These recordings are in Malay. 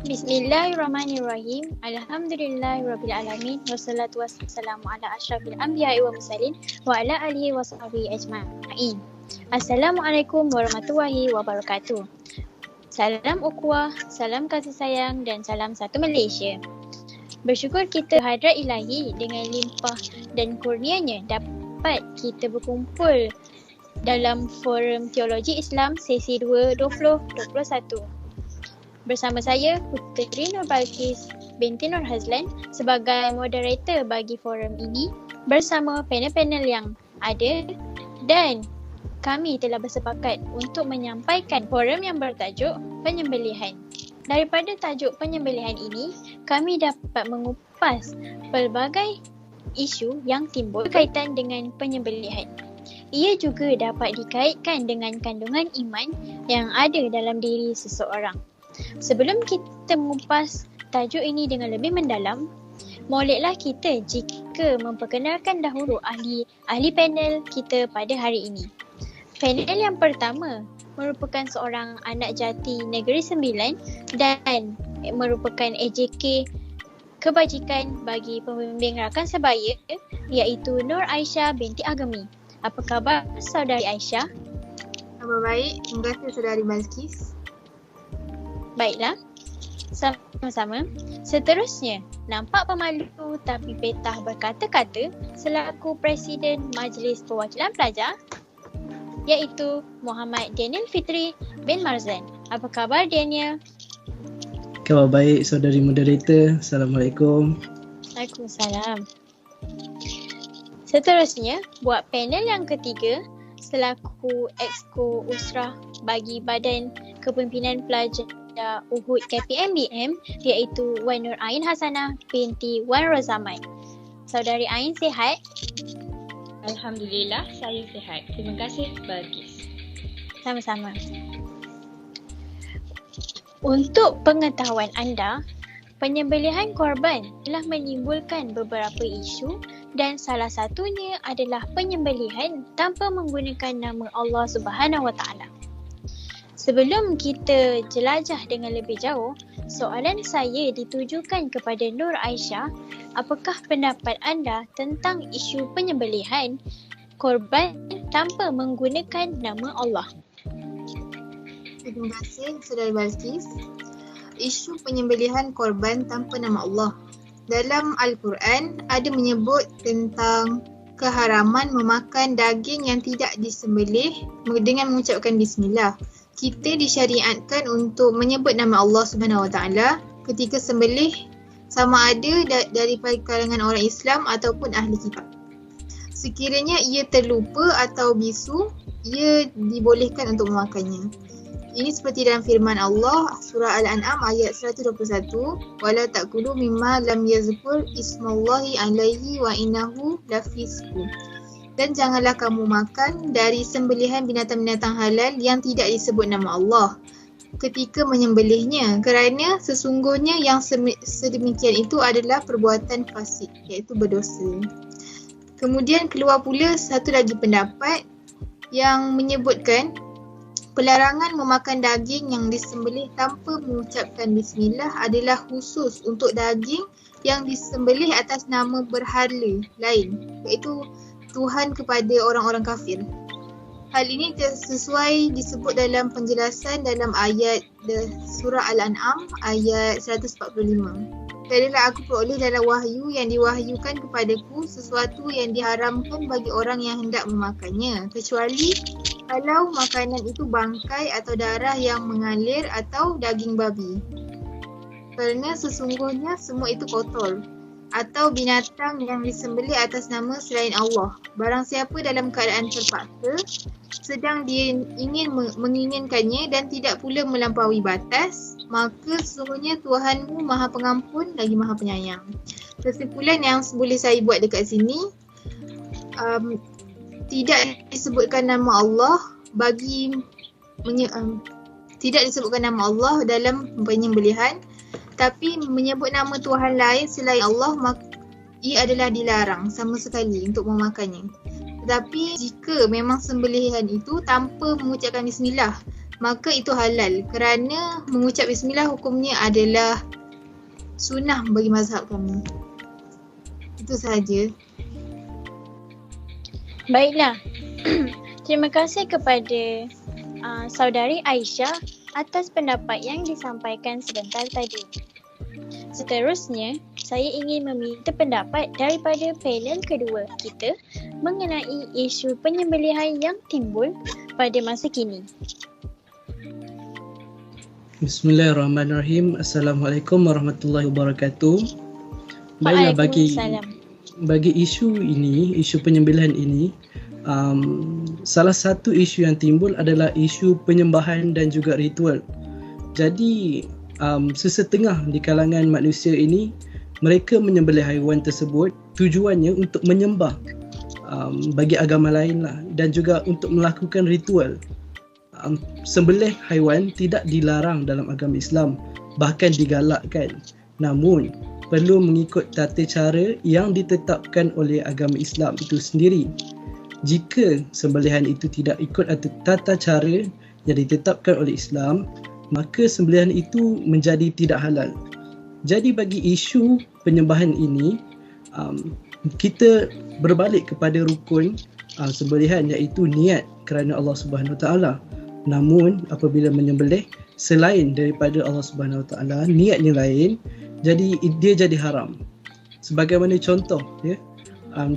Bismillahirrahmanirrahim. Alhamdulillahirrabbilalamin. Wassalatu wassalamu ala asyrafil anbiya'i wa mursalin wa ala alihi wa sahbihi ajma'in. Assalamualaikum warahmatullahi wabarakatuh. Salam ukhuwah, salam kasih sayang dan salam satu Malaysia. Bersyukur kita hadrat ilahi dengan limpah dan kurnianya dapat kita berkumpul dalam Forum Teologi Islam sesi 2 2021. Bersama saya Puteri Nur Balkis binti Nur Hazlan sebagai moderator bagi forum ini bersama panel-panel yang ada, dan kami telah bersepakat untuk menyampaikan forum yang bertajuk penyembelihan. Daripada tajuk penyembelihan ini, kami dapat mengupas pelbagai isu yang timbul berkaitan dengan penyembelihan. Ia juga dapat dikaitkan dengan kandungan iman yang ada dalam diri seseorang. Sebelum kita mengupas tajuk ini dengan lebih mendalam, moleklah kita jika memperkenalkan dahulu ahli panel kita pada hari ini. Panel yang pertama merupakan seorang anak jati Negeri Sembilan dan merupakan AJK kebajikan bagi pembimbing rakan sebaya, iaitu Nur Aisyah binti Agami. Apa khabar saudari Aisyah? Khabar baik, terima kasih saudari Balkis. Baiklah, sama-sama. Seterusnya, nampak pemalu tapi petah berkata-kata selaku Presiden Majlis Perwakilan Pelajar, iaitu Muhammad Daniel Fitri bin Marzan. Apa khabar Daniel? Khabar baik saudari moderator. Assalamualaikum. Waalaikumsalam. Seterusnya, buat panel yang ketiga selaku Exco Usrah bagi Badan Kepimpinan Pelajar Uhud KPMBM, iaitu Wan Nur Ain Hasanah binti Wan Rozamat. Saudari Ain sihat? Alhamdulillah, saya sihat. Terima kasih Balkis. Sama-sama. Untuk pengetahuan anda, penyembelihan korban telah menimbulkan beberapa isu dan salah satunya adalah penyembelihan tanpa menggunakan nama Allah Subhanahu Wa Taala. Sebelum kita jelajah dengan lebih jauh, soalan saya ditujukan kepada Nur Aisyah. Apakah pendapat anda tentang isu penyembelihan korban tanpa menggunakan nama Allah? Terima kasih saudari Balkis. Isu penyembelihan korban tanpa nama Allah. Dalam Al-Quran ada menyebut tentang keharaman memakan daging yang tidak disembelih dengan mengucapkan bismillah. Kita disyariatkan untuk menyebut nama Allah Subhanahu Wa Taala ketika sembelih, sama ada daripada kalangan orang Islam ataupun ahli kitab. Sekiranya ia terlupa atau bisu, ia dibolehkan untuk memakannya. Ini seperti dalam firman Allah surah Al-An'am ayat 121, wala ta'kulu mimma lam yazkur ismallahi alaihi wa innahu lafisku. Dan janganlah kamu makan dari sembelihan binatang-binatang halal yang tidak disebut nama Allah ketika menyembelihnya, kerana sesungguhnya yang sedemikian itu adalah perbuatan fasik, iaitu berdosa. Kemudian keluar pula satu lagi pendapat yang menyebutkan pelarangan memakan daging yang disembelih tanpa mengucapkan bismillah adalah khusus untuk daging yang disembelih atas nama berhala lain, iaitu Tuhan kepada orang-orang kafir. Hal ini sesuai disebut dalam penjelasan dalam ayat surah Al-An'am ayat 145. Tiadalah aku peroleh dalam wahyu yang diwahyukan kepadaku sesuatu yang diharamkan bagi orang yang hendak memakannya, kecuali kalau makanan itu bangkai atau darah yang mengalir atau daging babi. Kerana sesungguhnya semua itu kotor, atau binatang yang disembelih atas nama selain Allah. Barang siapa dalam keadaan terpaksa sedang dia ingin menginginkannya dan tidak pula melampaui batas, maka sesungguhnya Tuhanmu Maha Pengampun lagi Maha Penyayang. Kesimpulan yang boleh saya buat dekat sini, tidak disebutkan nama Allah tidak disebutkan nama Allah dalam penyembelihan, tapi menyebut nama Tuhan lain selain Allah, maka ia adalah dilarang sama sekali untuk memakannya. Tetapi jika memang sembelihan itu tanpa mengucapkan bismillah, maka itu halal kerana mengucap bismillah hukumnya adalah sunnah bagi mazhab kami. Itu sahaja. Baiklah. Terima kasih kepada saudari Aisyah atas pendapat yang disampaikan sebentar tadi. Seterusnya, saya ingin meminta pendapat daripada panel kedua kita mengenai isu penyembelihan yang timbul pada masa kini. Bismillahirrahmanirrahim. Assalamualaikum warahmatullahi wabarakatuh. Baiklah, bagi isu ini, isu penyembelihan ini, salah satu isu yang timbul adalah isu penyembahan dan juga ritual. Jadi sesetengah di kalangan manusia ini, mereka menyembelih haiwan tersebut tujuannya untuk menyembah bagi agama lain lah, dan juga untuk melakukan ritual. Sembelih haiwan tidak dilarang dalam agama Islam, bahkan digalakkan. Namun perlu mengikut tata cara yang ditetapkan oleh agama Islam itu sendiri. Jika sembelihan itu tidak ikut tata cara yang ditetapkan oleh Islam, maka sembelihan itu menjadi tidak halal. Jadi bagi isu penyembahan ini, kita berbalik kepada rukun sembelihan, iaitu niat kerana Allah Subhanahu Wa Taala. Namun apabila menyembelih selain daripada Allah Subhanahu Wa Taala, niatnya lain, jadi dia jadi haram. Sebagaimana contoh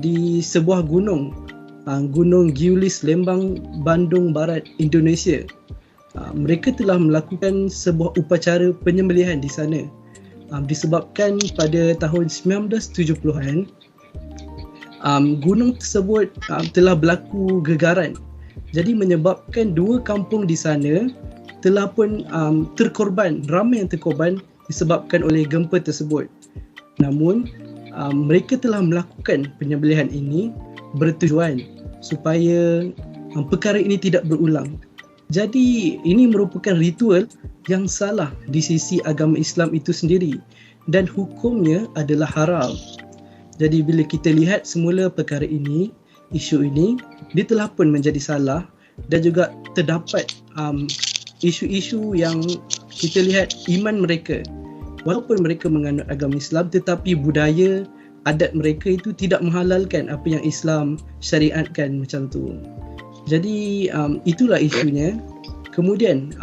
di sebuah gunung Giulis, Lembang, Bandung Barat, Indonesia, mereka telah melakukan sebuah upacara penyembelihan di sana. Disebabkan pada tahun 1970-an gunung tersebut telah berlaku gegaran. Jadi menyebabkan dua kampung di sana telah pun terkorban, ramai yang terkorban disebabkan oleh gempa tersebut. Namun mereka telah melakukan penyembelihan ini bertujuan supaya perkara ini tidak berulang. Jadi ini merupakan ritual yang salah di sisi agama Islam itu sendiri dan hukumnya adalah haram. Jadi bila kita lihat semula perkara ini, isu ini, dia telah pun menjadi salah, dan juga terdapat isu-isu yang kita lihat iman mereka. Walaupun mereka menganut agama Islam, tetapi budaya, adat mereka itu tidak menghalalkan apa yang Islam syariatkan macam tu. Jadi itulah isunya. Kemudian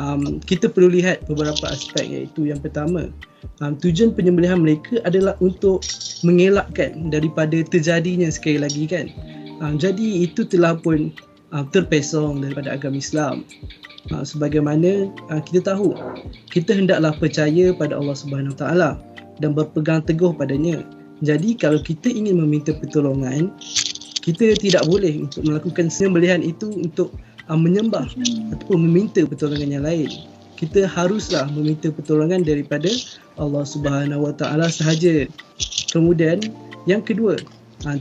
kita perlu lihat beberapa aspek, iaitu yang pertama, tujuan penyembelihan mereka adalah untuk mengelakkan daripada terjadinya sekali lagi kan. Jadi itu telah pun terpesong daripada agama Islam. Sebagaimana kita tahu, kita hendaklah percaya pada Allah Subhanahu Wa Taala dan berpegang teguh padanya. Jadi kalau kita ingin meminta pertolongan, kita tidak boleh untuk melakukan sembelihan itu untuk menyembah ataupun meminta pertolongan yang lain. Kita haruslah meminta pertolongan daripada Allah Subhanahu Wa Taala sahaja. Kemudian yang kedua,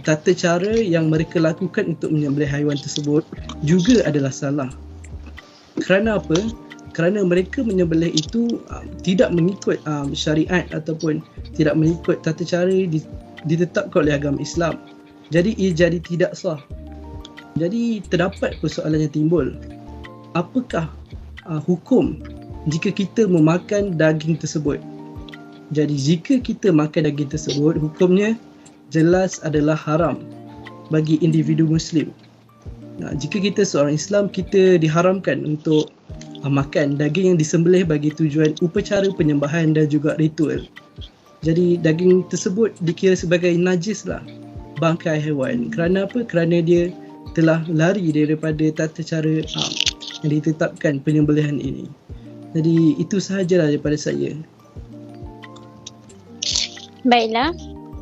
tata cara yang mereka lakukan untuk menyembelih haiwan tersebut juga adalah salah. Kerana apa? Kerana mereka menyembelih itu tidak mengikut syariat ataupun tidak mengikut tata cara ditetapkan oleh agama Islam. Jadi ia jadi tidak sah. Jadi terdapat persoalan yang timbul. Apakah hukum jika kita memakan daging tersebut? Jadi jika kita makan daging tersebut, hukumnya jelas adalah haram bagi individu Muslim. Jika kita seorang Islam, kita diharamkan untuk makan daging yang disembelih bagi tujuan upacara penyembahan dan juga ritual. Jadi daging tersebut dikira sebagai najis lah, bangkai haiwan. Kerana apa? Kerana dia telah lari daripada tata cara yang ditetapkan penyembelihan ini. Jadi itu sahajalah daripada saya. Baiklah,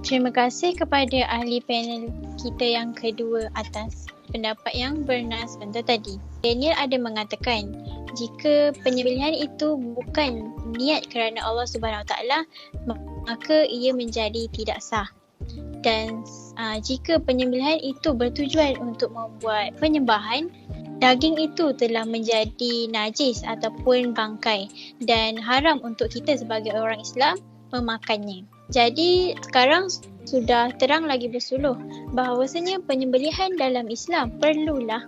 terima kasih kepada ahli panel kita yang kedua atas pendapat yang bernas sebentar tadi. Daniel ada mengatakan, jika penyembelihan itu bukan niat kerana Allah Subhanahu Wa Taala, maka ia menjadi tidak sah. Dan jika penyembelihan itu bertujuan untuk membuat penyembahan, daging itu telah menjadi najis ataupun bangkai dan haram untuk kita sebagai orang Islam memakannya. Jadi sekarang sudah terang lagi bersuluh bahawasanya penyembelihan dalam Islam perlulah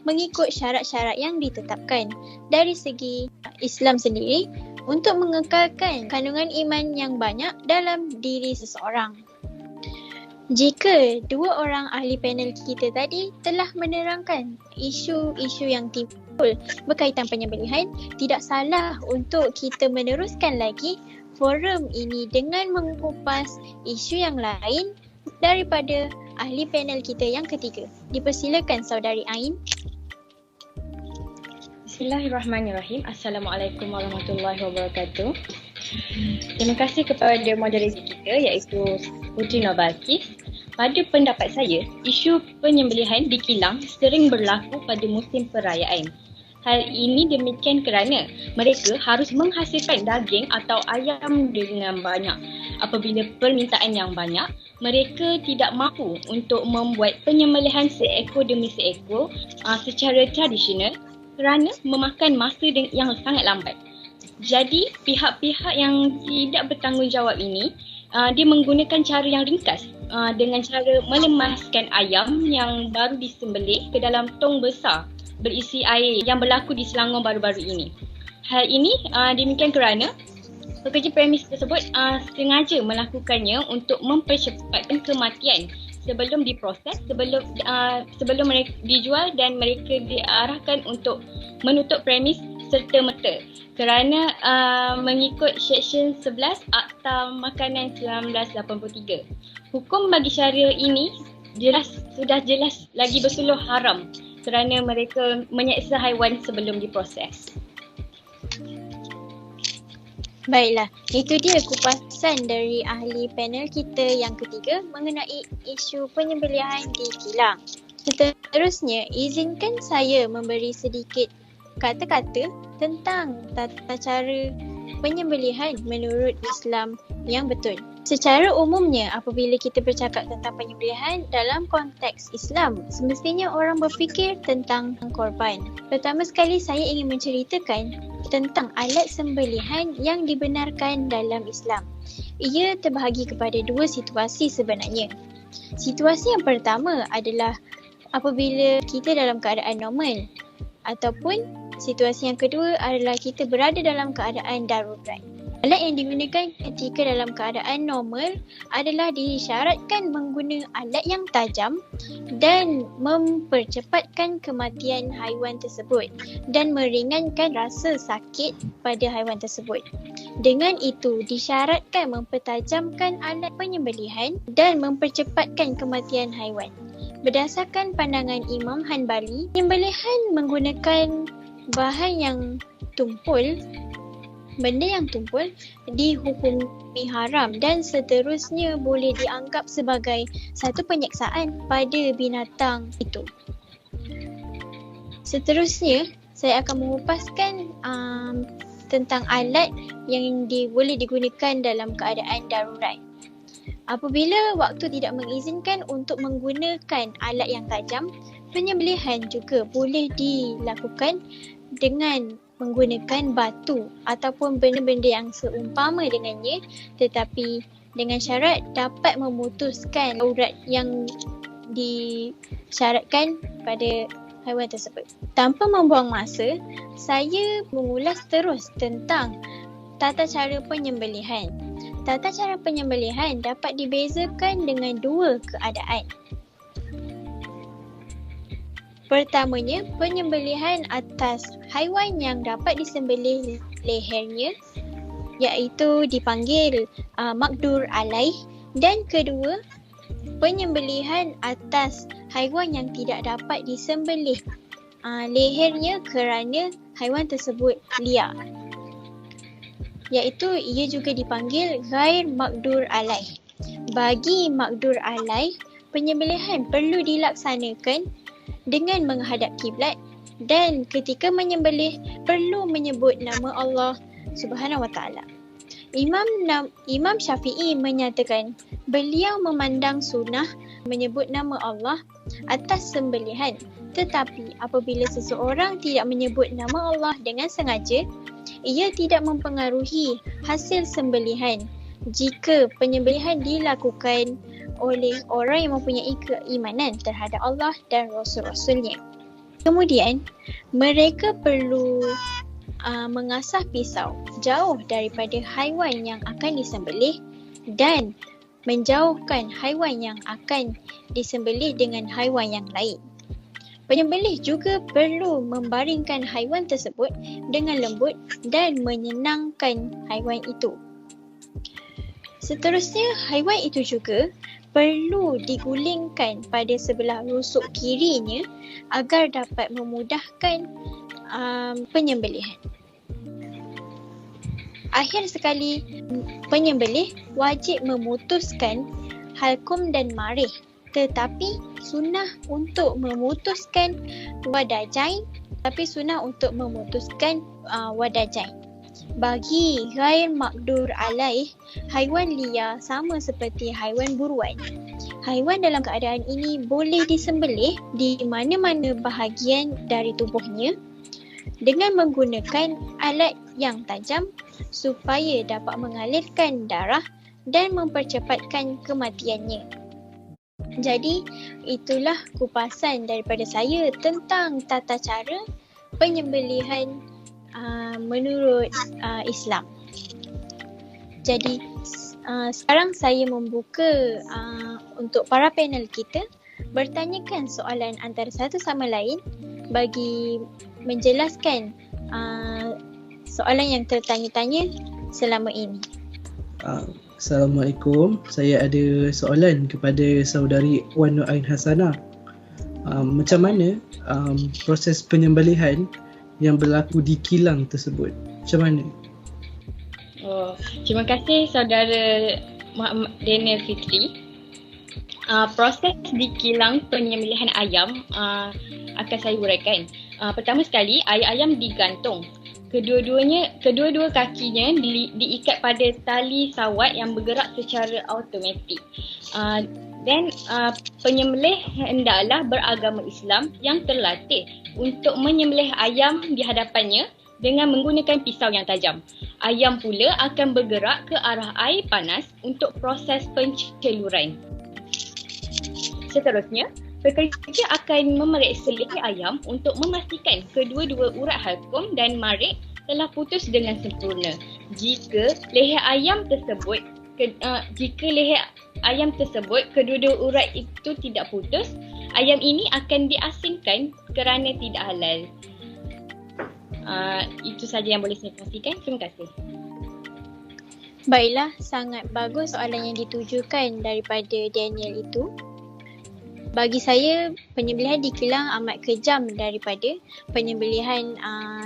mengikut syarat-syarat yang ditetapkan. Dari segi Islam sendiri, untuk mengekalkan kandungan iman yang banyak dalam diri seseorang. Jika dua orang ahli panel kita tadi telah menerangkan isu-isu yang timbul berkaitan penyembelihan, tidak salah untuk kita meneruskan lagi forum ini dengan mengupas isu yang lain daripada ahli panel kita yang ketiga. Dipersilakan Saudari Ain. Bismillahirrahmanirrahim. Assalamualaikum warahmatullahi wabarakatuh. Terima kasih kepada moderator kita iaitu Puteri Nur Balqis. Pada pendapat saya, isu penyembelihan di kilang sering berlaku pada musim perayaan. Hal ini demikian kerana mereka harus menghasilkan daging atau ayam dengan banyak. Apabila permintaan yang banyak, mereka tidak mampu untuk membuat penyembelihan seekor demi seekor secara tradisional kerana memakan masa yang sangat lambat. Jadi, pihak-pihak yang tidak bertanggungjawab ini dia menggunakan cara yang ringkas dengan cara melemaskan ayam yang baru disembelih ke dalam tong besar berisi air yang berlaku di Selangor baru-baru ini. Hal ini demikian kerana pekerja premis tersebut sengaja melakukannya untuk mempercepatkan kematian sebelum diproses, sebelum mereka dijual dan mereka diarahkan untuk menutup premis serta-merta kerana mengikut Seksyen 11 Akta Makanan 1983. Hukum bagi syariah ini sudah jelas lagi bersuluh haram kerana mereka menyeksa haiwan sebelum diproses. Baiklah, itu dia kupasan dari ahli panel kita yang ketiga mengenai isu penyembelihan di kilang. Seterusnya, izinkan saya memberi sedikit kata-kata tentang tata cara penyembelihan menurut Islam yang betul. Secara umumnya, apabila kita bercakap tentang penyembelihan dalam konteks Islam, semestinya orang berfikir tentang korban. Pertama sekali, saya ingin menceritakan tentang alat sembelihan yang dibenarkan dalam Islam. Ia terbahagi kepada dua situasi sebenarnya. Situasi yang pertama adalah apabila kita dalam keadaan normal, ataupun situasi yang kedua adalah kita berada dalam keadaan darurat. Alat yang digunakan ketika dalam keadaan normal adalah disyaratkan menggunakan alat yang tajam dan mempercepatkan kematian haiwan tersebut dan meringankan rasa sakit pada haiwan tersebut. Dengan itu, disyaratkan mempertajamkan alat penyembelihan dan mempercepatkan kematian haiwan. Berdasarkan pandangan Imam Hanbali, penyembelihan menggunakan bahan yang tumpul, benda yang tumpul dihukumi haram dan seterusnya boleh dianggap sebagai satu penyiksaan pada binatang itu. Seterusnya, saya akan mengupaskan tentang alat yang boleh digunakan dalam keadaan darurat. Apabila waktu tidak mengizinkan untuk menggunakan alat yang tajam, penyembelihan juga boleh dilakukan dengan menggunakan batu ataupun benda-benda yang seumpama dengannya, tetapi dengan syarat dapat memutuskan urat yang disyaratkan pada haiwan tersebut. Tanpa membuang masa, saya mengulas terus tentang tata cara penyembelihan. Tata cara penyembelihan dapat dibezakan dengan dua keadaan. Pertamanya, penyembelihan atas haiwan yang dapat disembelih lehernya, iaitu dipanggil maqdur alaih. Dan kedua, penyembelihan atas haiwan yang tidak dapat disembelih lehernya kerana haiwan tersebut liar, iaitu ia juga dipanggil ghair maqdur alaih. Bagi maqdur alaih, penyembelihan perlu dilaksanakan dengan menghadap kiblat dan ketika menyembelih perlu menyebut nama Allah Subhanahu Wa Taala. Imam Syafi'i menyatakan beliau memandang sunnah menyebut nama Allah atas sembelihan, tetapi apabila seseorang tidak menyebut nama Allah dengan sengaja, ia tidak mempengaruhi hasil sembelihan jika penyembelihan dilakukan oleh orang yang mempunyai keimanan terhadap Allah dan Rasul-Rasulnya. Kemudian, mereka perlu mengasah pisau jauh daripada haiwan yang akan disembelih dan menjauhkan haiwan yang akan disembelih dengan haiwan yang lain. Penyembelih juga perlu membaringkan haiwan tersebut dengan lembut dan menyenangkan haiwan itu. Seterusnya, haiwan itu juga perlu digulingkan pada sebelah rusuk kirinya agar dapat memudahkan penyembelihan. Akhir sekali, penyembelih wajib memutuskan halkum dan marih, tetapi sunnah untuk memutuskan wadajain, wadajain. Bagi ghair maqdur alaih, haiwan liar sama seperti haiwan buruan. Haiwan dalam keadaan ini boleh disembelih di mana-mana bahagian dari tubuhnya dengan menggunakan alat yang tajam supaya dapat mengalirkan darah dan mempercepatkan kematiannya. Jadi, itulah kupasan daripada saya tentang tata cara penyembelihan menurut Islam. Jadi, sekarang saya membuka untuk para panel kita bertanyakan soalan antara satu sama lain bagi menjelaskan soalan yang tertanya-tanya selama ini. Assalamualaikum. Saya ada soalan kepada saudari Wan Nur Ain Hasanah. Macam mana proses penyembelihan yang berlaku di kilang tersebut? Macam mana? Terima kasih saudara Muhammad Daniel Fitri. Proses di kilang penyembelihan ayam akan saya huraikan. Pertama sekali, ayam digantung. Kedua-dua kakinya diikat pada tali sawat yang bergerak secara automatik. Dan penyembelih hendaklah beragama Islam yang terlatih untuk menyembelih ayam di hadapannya dengan menggunakan pisau yang tajam. Ayam pula akan bergerak ke arah air panas untuk proses penceluran. Seterusnya, pekerja akan memeriksa leher ayam untuk memastikan kedua-dua urat halkum dan marik telah putus dengan sempurna. Jika leher ayam tersebut kedua-dua urat itu tidak putus, ayam ini akan diasingkan kerana tidak halal. Itu saja yang boleh saya kongsikan. Terima kasih. Baiklah, sangat bagus soalan yang ditujukan daripada Daniel itu. Bagi saya, penyembelihan di kilang amat kejam daripada penyembelihan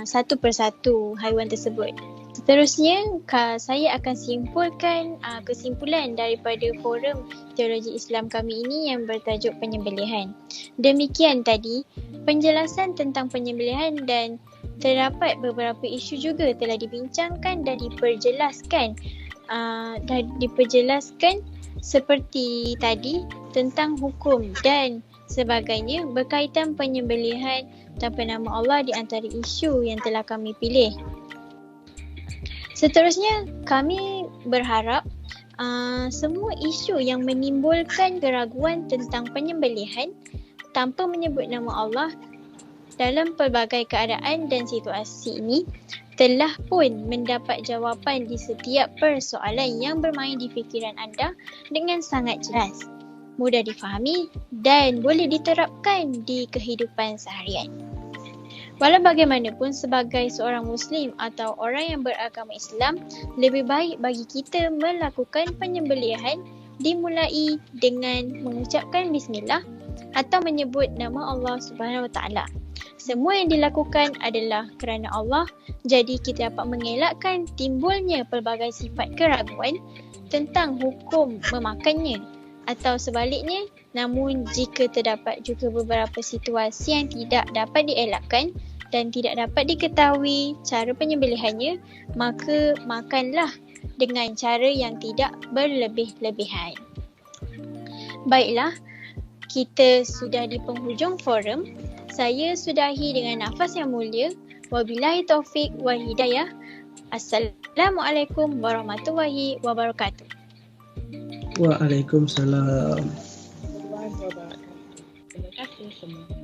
satu persatu haiwan tersebut. Seterusnya, saya akan simpulkan kesimpulan daripada forum teologi Islam kami ini yang bertajuk penyembelihan. Demikian tadi penjelasan tentang penyembelihan dan terdapat beberapa isu juga telah dibincangkan dan diperjelaskan seperti tadi tentang hukum dan sebagainya berkaitan penyembelihan tanpa nama Allah di antara isu yang telah kami pilih. Seterusnya, kami berharap semua isu yang menimbulkan keraguan tentang penyembelihan tanpa menyebut nama Allah dalam pelbagai keadaan dan situasi ini telah pun mendapat jawapan di setiap persoalan yang bermain di fikiran anda dengan sangat jelas, mudah difahami dan boleh diterapkan di kehidupan seharian. Walau bagaimanapun, sebagai seorang Muslim atau orang yang beragama Islam, lebih baik bagi kita melakukan penyembelihan dimulai dengan mengucapkan Bismillah atau menyebut nama Allah Subhanahu Wa Taala. Semua yang dilakukan adalah kerana Allah, jadi kita dapat mengelakkan timbulnya pelbagai sifat keraguan tentang hukum memakannya atau sebaliknya. Namun jika terdapat juga beberapa situasi yang tidak dapat dielakkan dan tidak dapat diketahui cara penyembelihannya, maka makanlah dengan cara yang tidak berlebih-lebihan. Baiklah, kita sudah di penghujung forum. Saya sudahi dengan nafas yang mulia. Wabillahi taufik wal hidayah. Assalamualaikum warahmatullahi wabarakatuh. Waalaikumsalam. Terima kasih semua.